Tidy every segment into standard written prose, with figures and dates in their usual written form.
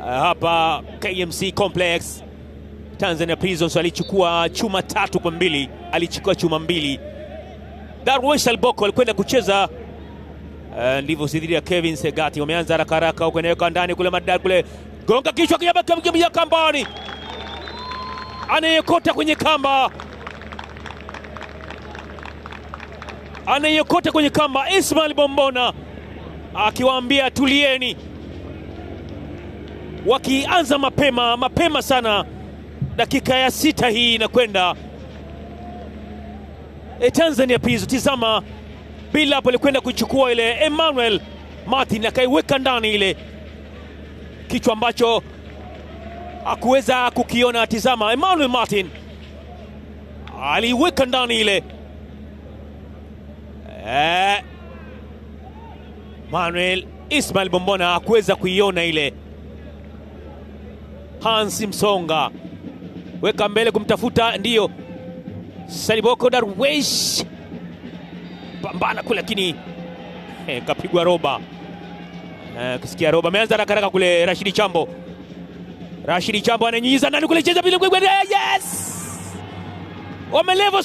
hapa KMC Complex. Tanzania Prisons alichukua chuma 3 kwa 2, alichukua chuma 2. Darwesh Alboko alikwenda kucheza ndivyo sidhiria Kevin Segati. Wameanza haraka haraka huko, anaweka ndani kule Madad kule, gonga kichwa kia kambani, anayekota kwenye kamba, anayekota kwenye kamba. Ismail Bombona akiwaambia tulieni, wakianza mapema sana. Dakika ya 6 hii inakwenda Tanzania Prisons. Tizama bila hapo alikwenda kuchukua ile Emmanuel Martin, akaiweka ndani ile kichwa ambacho hakuweza kukiona. Tizama Emmanuel Martin aliweka ndani ile Manuel Ismail Bombona hakuweza kuiona ile. Hansi Msonga weka mbele kumtafuta, ndiyo Saliboko. Darwesh pambana kule, lakini kapigwa roba. Kusikia roba, ameanza haraka kule. Rashidi Chambo ananyinyiza ndani kule, cheza bila kule. Yes! Wamelevel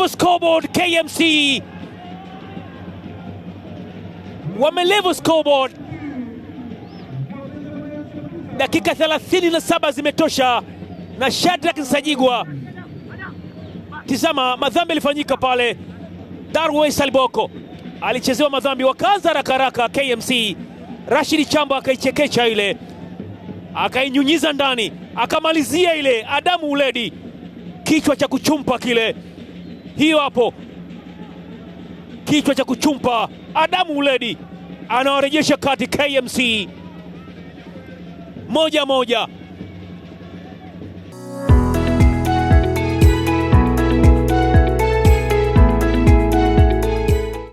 scoreboard KMC. Wamelevel scoreboard. Dakika 37 zimetosha na Shadrack Nsajigwa. Tizama madhambi alifanyika pale. Darwesh Saliboko alichezewa madhambi, wakaanza haraka KMC. Rashidi Chambo akaichekecha ile, akainyunyiza ndani, akamalizia ile Adamu Uledi, kichwa cha kuchumpa kile. Hiyo hapo kichwa cha kuchumpa. Adamu Uledi anawarejesha kati KMC 1-1.